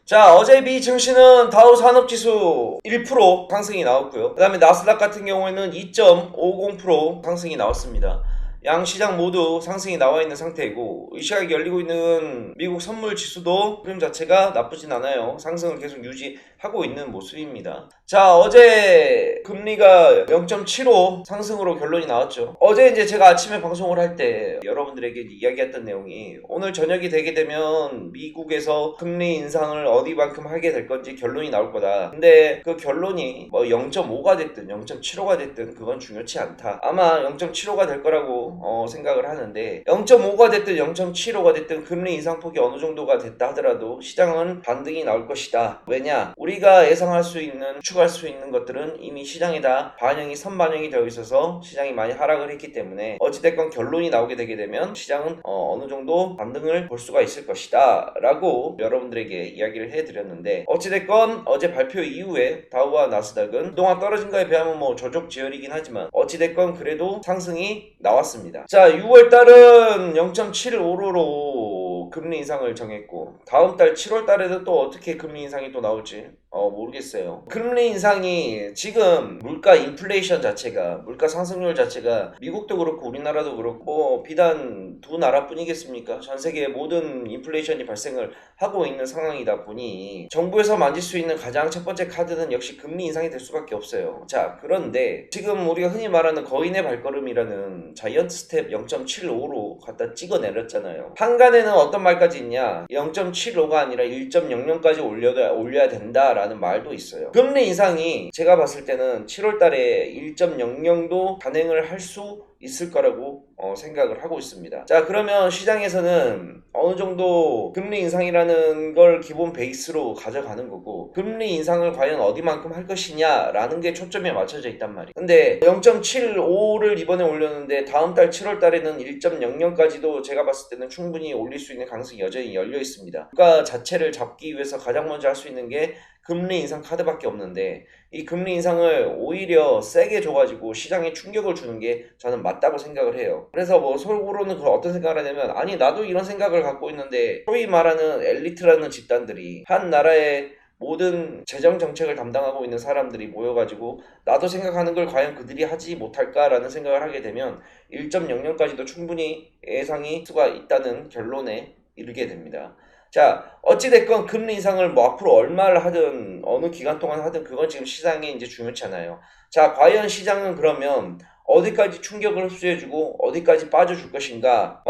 자, 어제 미 증시는 다우 산업지수 1% 상승이 나왔고요. 그 다음에 나스닥 같은 경우에는 2.50% 상승이 나왔습니다. 양 시장 모두 상승이 나와 있는 상태이고, 이 시각에 열리고 있는 미국 선물 지수도 흐름 자체가 나쁘진 않아요. 상승을 계속 유지하고 있는 모습입니다. 자, 어제 금리가 0.75 상승으로 결론이 나왔죠. 어제 이제 제가 아침에 방송을 할 때 여러분들에게 이야기했던 내용이, 오늘 저녁이 되게 되면 미국에서 금리 인상을 어디만큼 하게 될 건지 결론이 나올 거다. 근데 그 결론이 뭐 0.5가 됐든 0.75가 됐든 그건 중요치 않다. 아마 0.75가 될 거라고 생각을 하는데, 0.5가 됐든 0.75가 됐든 금리 인상폭이 어느 정도가 됐다 하더라도 시장은 반등이 나올 것이다. 왜냐? 우리가 예상할 수 있는, 추측할 수 있는 것들은 이미 시장에 다 선반영이 되어 있어서 시장이 많이 하락을 했기 때문에, 어찌됐건 결론이 나오게 되게 되면 시장은 어느 정도 반등을 볼 수가 있을 것이다 라고 여러분들에게 이야기를 해드렸는데, 어찌됐건 어제 발표 이후에 다우와 나스닥은 그동안 떨어진 거에 비하면 뭐 조족지혈이긴 하지만 어찌됐건 그래도 상승이 나왔습니다. 자, 6월달은 0.75로 금리 인상을 정했고, 다음 달 7월달에도 또 어떻게 금리 인상이 또 나올지 모르겠어요. 금리 인상이 지금 물가 인플레이션 자체가, 물가 상승률 자체가 미국도 그렇고 우리나라도 그렇고 뭐 비단 두 나라뿐이겠습니까? 전 세계의 모든 인플레이션이 발생을 하고 있는 상황이다 보니 정부에서 만질 수 있는 가장 첫 번째 카드는 역시 금리 인상이 될 수밖에 없어요. 자, 그런데 지금 우리가 흔히 말하는 거인의 발걸음이라는 자이언트 스텝 0.75로 갖다 찍어 내렸잖아요. 한간에는 어떤 말까지 있냐, 0.75가 아니라 1.00까지 올려야 된다라는 말도 있어요. 금리 인상이 제가 봤을 때는 7월달에 1.00도 단행을 할 수 있을 거라고 생각을 하고 있습니다. 자, 그러면 시장에서는 어느 정도 금리 인상이라는 걸 기본 베이스로 가져가는 거고, 금리 인상을 과연 어디만큼 할 것이냐 라는 게 초점에 맞춰져 있단 말이에요. 근데 0.75를 이번에 올렸는데 다음 달 7월 달에는 1.00까지도 제가 봤을 때는 충분히 올릴 수 있는 가능성이 여전히 열려 있습니다. 물가 자체를 잡기 위해서 가장 먼저 할 수 있는 게 금리 인상 카드밖에 없는데, 이 금리 인상을 오히려 세게 줘가지고 시장에 충격을 주는 게 저는 맞다고 생각을 해요. 그래서 뭐 속으로는 어떤 생각을 하냐면, 아니 나도 이런 생각을 갖고 있는데 소위 말하는 엘리트라는 집단들이, 한 나라의 모든 재정 정책을 담당하고 있는 사람들이 모여가지고 나도 생각하는 걸 과연 그들이 하지 못할까라는 생각을 하게 되면 1.00까지도 충분히 예상이 수가 있다는 결론에 이르게 됩니다. 자, 어찌됐건 금리 인상을 뭐 앞으로 얼마를 하든 어느 기간 동안 하든 그건 지금 시장에 이제 중요치 않아요. 자, 과연 시장은 그러면 어디까지 충격을 흡수해주고 어디까지 빠져줄 것인가?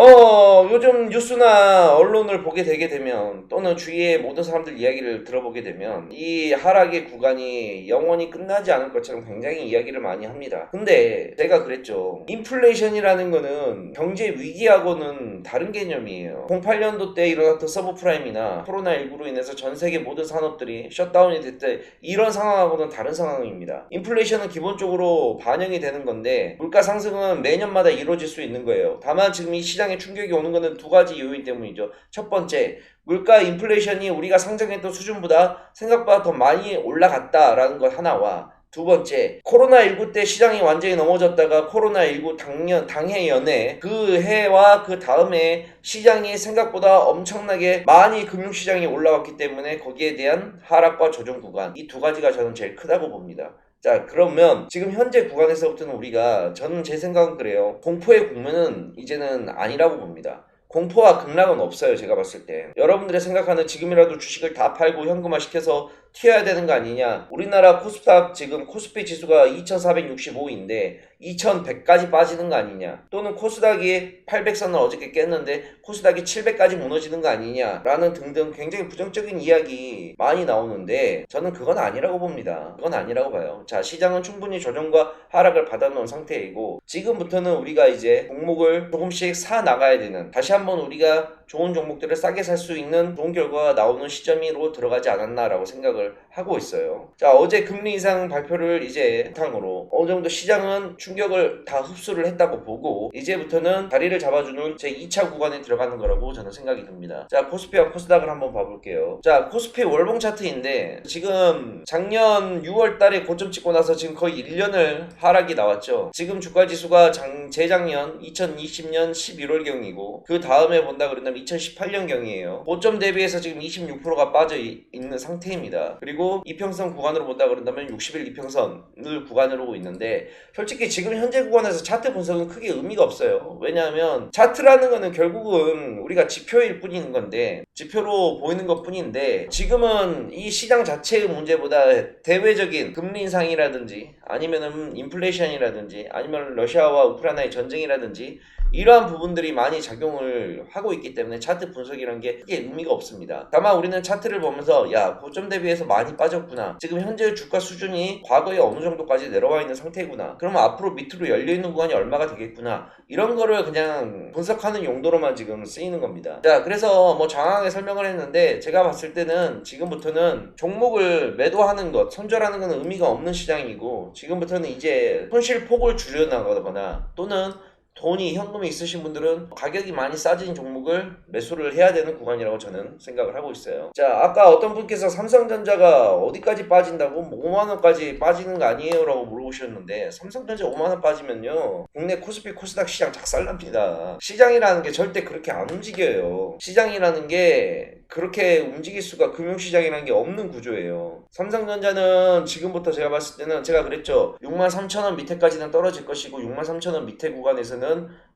요즘 뉴스나 언론을 보게 되게 되면, 또는 주위의 모든 사람들 이야기를 들어보게 되면 이 하락의 구간이 영원히 끝나지 않을 것처럼 굉장히 이야기를 많이 합니다. 근데 제가 그랬죠. 인플레이션이라는 거는 경제 위기하고는 다른 개념이에요. 08년도 때 일어났던 서브프라임이나 코로나19로 인해서 전 세계 모든 산업들이 셧다운이 됐을 때 이런 상황하고는 다른 상황입니다. 인플레이션은 기본적으로 반영이 되는 건데, 물가 상승은 매년마다 이루어질 수 있는 거예요. 다만 지금 이 시장에 충격이 오는 것은 두 가지 요인 때문이죠. 첫 번째, 물가 인플레이션이 우리가 상정했던 수준보다 생각보다 더 많이 올라갔다라는 것 하나와, 두 번째, 코로나19 때 시장이 완전히 넘어졌다가 코로나19 당해 연해 그 해와 그 다음에 시장이 생각보다 엄청나게 많이 금융시장이 올라왔기 때문에 거기에 대한 하락과 조정 구간, 이 두 가지가 저는 제일 크다고 봅니다. 자, 그러면 지금 현재 구간에서부터는 저는 제 생각은 그래요. 공포의 국면은 이제는 아니라고 봅니다. 공포와 급락은 없어요, 제가 봤을 때. 여러분들이 생각하는 지금이라도 주식을 다 팔고 현금화 시켜서 튀어야 되는 거 아니냐. 우리나라 코스닥 지금 코스피 지수가 2465인데 2100까지 빠지는 거 아니냐. 또는 코스닥이 800선을 어저께 깼는데 코스닥이 700까지 무너지는 거 아니냐 라는 등등 굉장히 부정적인 이야기 많이 나오는데, 저는 그건 아니라고 봅니다. 그건 아니라고 봐요. 자, 시장은 충분히 조정과 하락을 받아놓은 상태이고, 지금부터는 우리가 이제 종목을 조금씩 사 나가야 되는, 다시 한번 우리가 좋은 종목들을 싸게 살 수 있는 좋은 결과가 나오는 시점으로 들어가지 않았나라고 생각을 하고 있어요. 자, 어제 금리 인상 발표를 이제 바탕으로 어느 정도 시장은 충격을 다 흡수를 했다고 보고, 이제부터는 자리를 잡아주는 제 2차 구간에 들어가는 거라고 저는 생각이 듭니다. 자, 코스피와 코스닥을 한번 봐볼게요. 자, 코스피 월봉 차트인데 지금 작년 6월 달에 고점 찍고 나서 지금 거의 1년을 하락이 나왔죠. 지금 주가 지수가 재작년 2020년 11월경이고, 그 다음에 본다 그러면 뭐냐면 2018년경이에요. 고점 대비해서 지금 26%가 빠져 있는 상태입니다. 그리고 이평선 구간으로 본다 그런다면 60일 이평선을 구간으로 있는데, 솔직히 지금 현재 구간에서 차트 분석은 크게 의미가 없어요. 왜냐하면 차트라는 거는 결국은 우리가 지표일 뿐인 건데, 지표로 보이는 것 뿐인데, 지금은 이 시장 자체의 문제보다 대외적인 금리 인상이라든지 아니면은 인플레이션이라든지 아니면 러시아와 우크라이나의 전쟁이라든지 이러한 부분들이 많이 작용을 하고 있기 때문에 차트 분석이라는 게 크게 의미가 없습니다. 다만 우리는 차트를 보면서 야, 고점 대비해서 많이 빠졌구나, 지금 현재 주가 수준이 과거에 어느 정도까지 내려와 있는 상태구나, 그러면 앞으로 밑으로 열려있는 구간이 얼마가 되겠구나, 이런 거를 그냥 분석하는 용도로만 지금 쓰이는 겁니다. 자, 그래서 뭐 장황하게 설명을 했는데, 제가 봤을 때는 지금부터는 종목을 매도하는 것, 손절하는 건 의미가 없는 시장이고, 지금부터는 이제 손실 폭을 줄여나가거나 또는 돈이 현금이 있으신 분들은 가격이 많이 싸진 종목을 매수를 해야 되는 구간이라고 저는 생각을 하고 있어요. 자, 아까 어떤 분께서 삼성전자가 어디까지 빠진다고, 뭐 5만원까지 빠지는 거 아니에요? 라고 물어보셨는데, 삼성전자 5만원 빠지면요 국내 코스피 코스닥 시장 작살납니다. 시장이라는 게 절대 그렇게 안 움직여요. 시장이라는 게 그렇게 움직일 수가, 금융시장이라는 게 없는 구조예요. 삼성전자는 지금부터 제가 봤을 때는, 제가 그랬죠, 63,000원 밑에까지는 떨어질 것이고 63,000원 밑에 구간에서는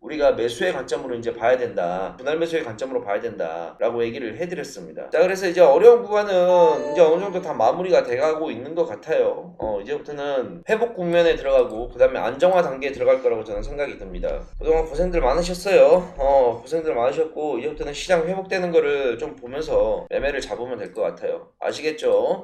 우리가 매수의 관점으로 이제 봐야 된다, 분할 매수의 관점으로 봐야 된다 라고 얘기를 해드렸습니다. 자, 그래서 이제 어려운 구간은 이제 어느 정도 다 마무리가 돼가고 있는 것 같아요. 이제부터는 회복 국면에 들어가고 그 다음에 안정화 단계에 들어갈 거라고 저는 생각이 듭니다. 그동안 고생들 많으셨어요. 고생들 많으셨고, 이제부터는 시장 회복되는 거를 좀 보면서 매매를 잡으면 될 것 같아요. 아시겠죠?